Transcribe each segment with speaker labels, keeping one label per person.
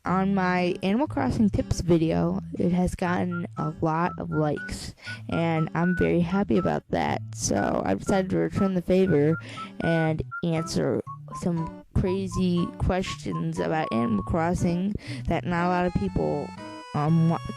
Speaker 1: on my Animal Crossing tips video, it has gotten a lot of likes, and I'm very happy about that. So I decided to return the favor and answer some crazy questions about Animal Crossing that not a lot of people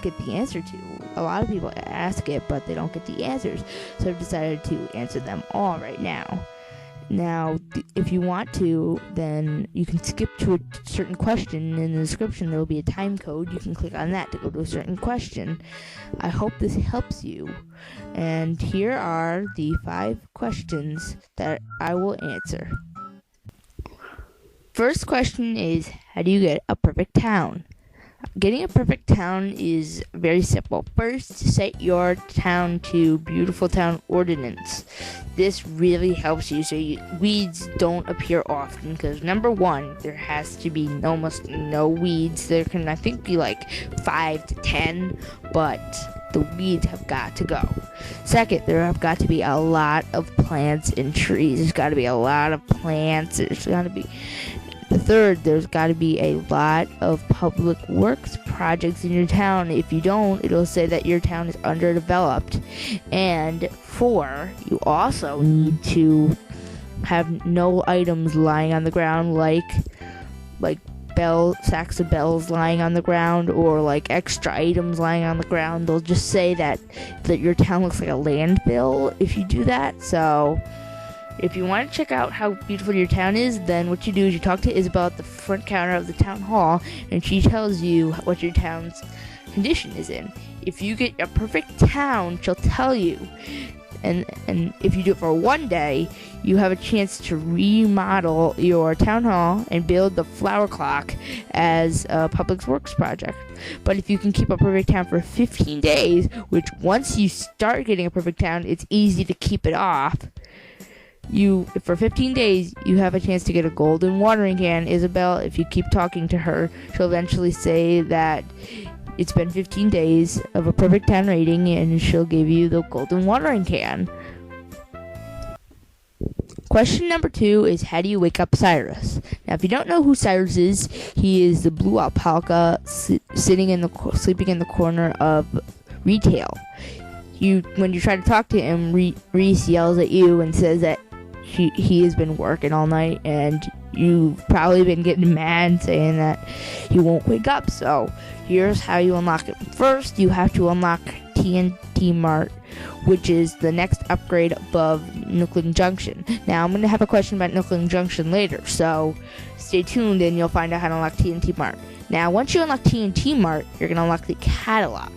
Speaker 1: get the answer to. A lot of people ask it, but they don't get the answers. So I've decided to answer them all right now. Now, if you want to, then you can skip to a certain question. In the description, there will be a time code. You can click on that to go to a certain question. I hope this helps you. And here are the 5 questions that I will answer. First question is, how do you get a perfect town? Getting a perfect town is very simple. First, set your town to beautiful town ordinance. This really helps you so weeds don't appear often, because number 1, there has to be almost no weeds. There can, I think, be like 5 to 10, but the weeds have got to go. Second, there have got to be a lot of plants and trees. There's got to be a lot of plants. There's got to be Third, there's got to be a lot of public works projects in your town. If you don't, it'll say that your town is underdeveloped. And 4, you also need to have no items lying on the ground, like sacks of bells lying on the ground, or like extra items lying on the ground. They'll just say that your town looks like a landfill if you do that. So if you want to check out how beautiful your town is, then what you do is you talk to Isabel at the front counter of the town hall, and she tells you what your town's condition is in. If you get a perfect town, she'll tell you. And if you do it for one day, you have a chance to remodel your town hall and build the flower clock as a public works project. But if you can keep a perfect town for 15 days, which once you start getting a perfect town, it's easy to keep it off. For 15 days, you have a chance to get a golden watering can. Isabel, if you keep talking to her, she'll eventually say that it's been 15 days of a perfect town rating, and she'll give you the golden watering can. Question number 2 is, how do you wake up Cyrus? Now, if you don't know who Cyrus is, he is the blue alpaca sleeping in the corner of retail. When you try to talk to him, Reese yells at you and says that he has been working all night, and you've probably been getting mad saying that he won't wake up. So here's how you unlock it. First, you have to unlock TNT Mart, which is the next upgrade above Nookling Junction. Now, I'm going to have a question about Nookling Junction later, so stay tuned and you'll find out how to unlock TNT Mart. Now, once you unlock TNT Mart, you're going to unlock the catalog.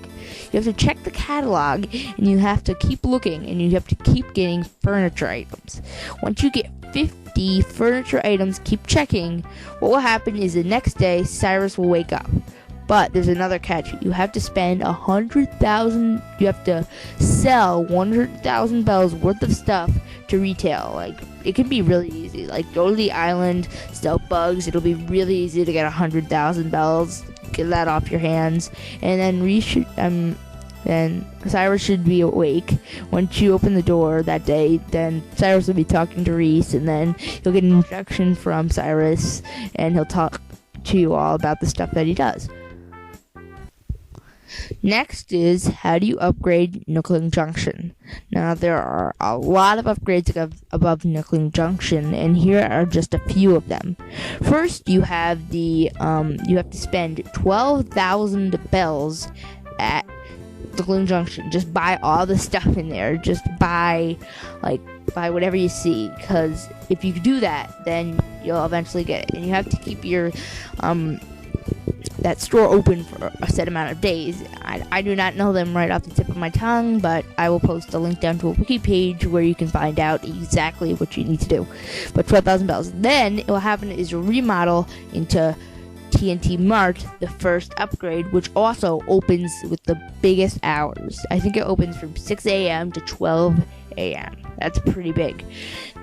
Speaker 1: You have to check the catalog, and you have to keep looking, and you have to keep getting furniture items. Once you get 50 furniture items, keep checking. What will happen is the next day, Cyrus will wake up. But there's another catch. You have to spend 100,000. You have to sell 100,000 bells worth of stuff to retail. Like, it can be really easy. Like, go to the island, sell bugs. It'll be really easy to get 100,000 bells. Get that off your hands, and then Cyrus should be awake. Once you open the door that day, then Cyrus will be talking to Reese, and then you'll get an introduction from Cyrus, and he'll talk to you all about the stuff that he does. Next is, how do you upgrade Nookling Junction? Now, there are a lot of upgrades above Nookling Junction, and here are just a few of them. First, you have you have to spend 12,000 bells at Nookling Junction. Just buy all the stuff in there. Just buy whatever you see, because if you do that, then you'll eventually get it. And you have to keep your that store open for a set amount of days. I do not know them right off the tip of my tongue, but I will post a link down to a wiki page where you can find out exactly what you need to do. But 12,000 bells. Then what will happen is you'll remodel into TNT Mart, the first upgrade, which also opens with the biggest hours. I think it opens from 6 a.m. to 12 a.m. That's pretty big.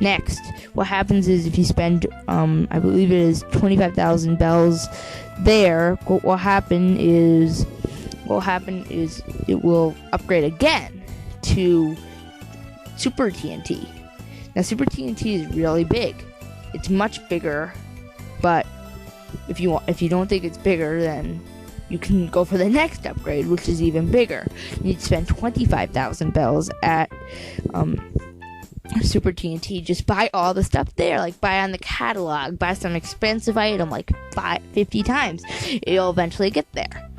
Speaker 1: Next, what happens is if you spend, I believe it is 25,000 bells there, what will happen is it will upgrade again to Super TNT. Now, Super TNT is really big. It's much bigger, but If you don't think it's bigger, then you can go for the next upgrade, which is even bigger. You need to spend 25,000 bells at Super TNT. Just buy all the stuff there, like buy on the catalog, buy some expensive item like 50 times. You'll eventually get there.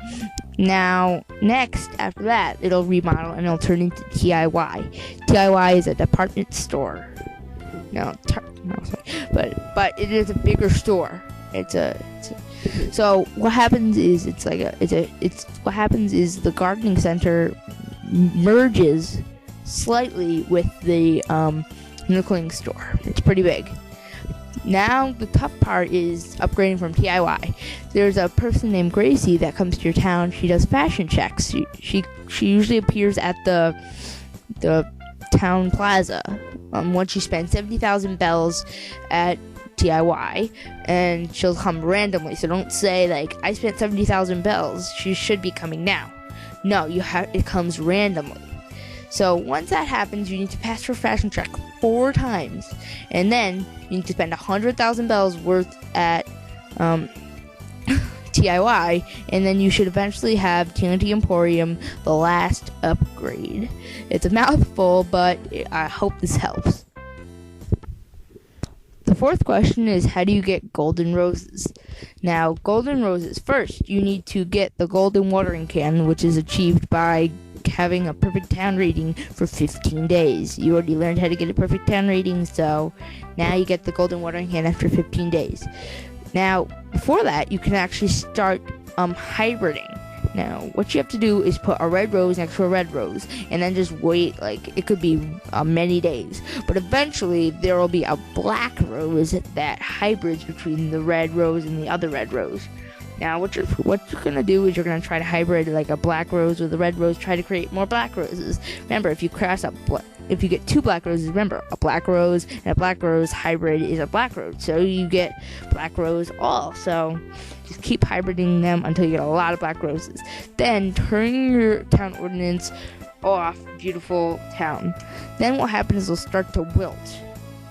Speaker 1: Now, next, after that, it'll remodel and it'll turn into TIY. TIY is a department store. But it is a bigger store. So what happens is what happens is the gardening center merges slightly with the Nookling store. It's pretty big. Now the tough part is upgrading from TIY. There's a person named Gracie that comes to your town. She does fashion checks. She usually appears at the town plaza. Once you spend 70,000 bells at TIY, and she'll come randomly. So don't say like I spent 70,000 bells. She should be coming now. No, it comes randomly. So once that happens, you need to pass her fashion check 4 times, and then you need to spend 100,000 bells worth at TIY, and then you should eventually have TNT Emporium, the last upgrade. It's a mouthful, but I hope this helps. The fourth question is, how do you get golden roses? Now, golden roses, first, you need to get the golden watering can, which is achieved by having a perfect town rating for 15 days. You already learned how to get a perfect town rating, so now you get the golden watering can after 15 days. Now, before that, you can actually start hybriding. Now, what you have to do is put a red rose next to a red rose, and then just wait, like, it could be many days. But eventually, there will be a black rose that hybrids between the red rose and the other red rose. Now, what you're going to do is you're going to try to hybrid, like, a black rose with a red rose, try to create more black roses. Remember, if you get 2 black roses, remember, a black rose and a black rose hybrid is a black rose. So you get black rose all. So just keep hybriding them until you get a lot of black roses. Then turn your town ordinance off, beautiful town. Then what happens is they'll start to wilt.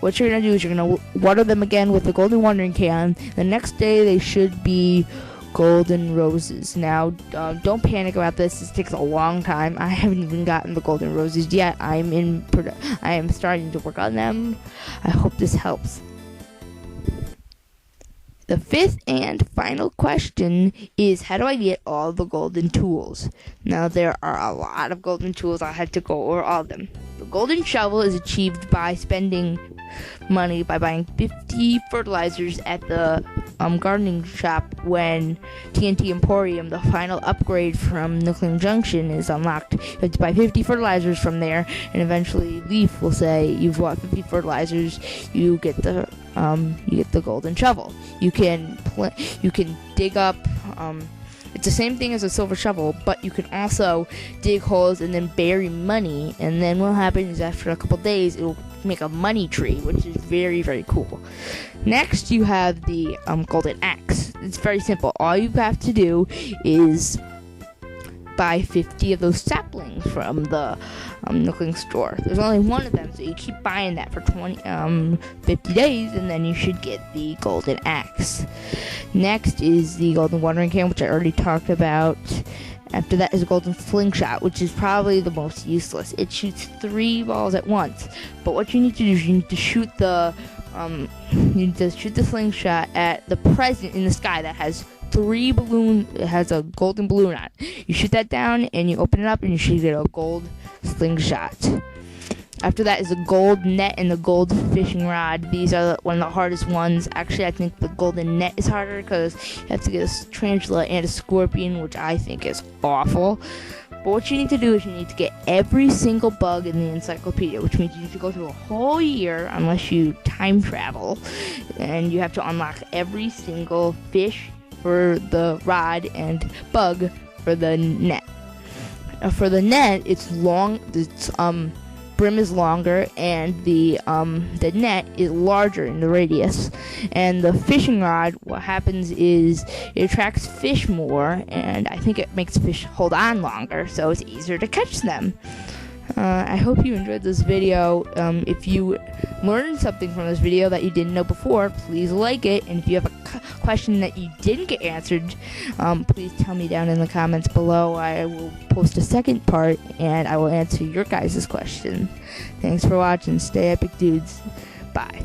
Speaker 1: What you're going to do is you're going to water them again with the golden watering can. The next day they should be golden roses. Now, don't panic about this. This takes a long time. I haven't even gotten the golden roses yet. I am starting to work on them. I hope this helps. The fifth and final question is, how do I get all the golden tools? Now, there are a lot of golden tools. I had to go over all of them. The golden shovel is achieved by spending money by buying 50 fertilizers at the gardening shop when TNT Emporium, the final upgrade from Nookling Junction, is unlocked. You have to buy 50 fertilizers from there, and eventually Leaf will say, you've bought 50 fertilizers, you get the golden shovel. You can dig up, it's the same thing as a silver shovel, but you can also dig holes and then bury money, and then what happens is after a couple days, it will make a money tree, which is very, very cool. Next, you have the golden axe. It's very simple. All you have to do is buy 50 of those saplings from the Nookling store. There's only one of them, so you keep buying that for 50 days, and then you should get the golden axe. Next is the golden watering can, which I already talked about. After that is a golden slingshot, which is probably the most useless. It shoots 3 balls at once. But what you need to do is you need to shoot the slingshot at the present in the sky that has 3 balloons. It has a golden balloon on it. You shoot that down and you open it up and you should get a gold slingshot. After that is the gold net and the gold fishing rod. These are one of the hardest ones. Actually, I think the golden net is harder because you have to get a tarantula and a scorpion, which I think is awful. But what you need to do is you need to get every single bug in the encyclopedia, which means you need to go through a whole year unless you time travel. And you have to unlock every single fish for the rod and bug for the net. For the net, it's long. It's brim is longer, and the net is larger in the radius. And the fishing rod, what happens is it attracts fish more, and I think it makes fish hold on longer, so it's easier to catch them. I hope you enjoyed this video. If you learned something from this video that you didn't know before, please like it. And if you have a question that you didn't get answered, please tell me down in the comments below. I will post a second part and I will answer your guys' question. Thanks for watching. Stay epic, dudes. Bye.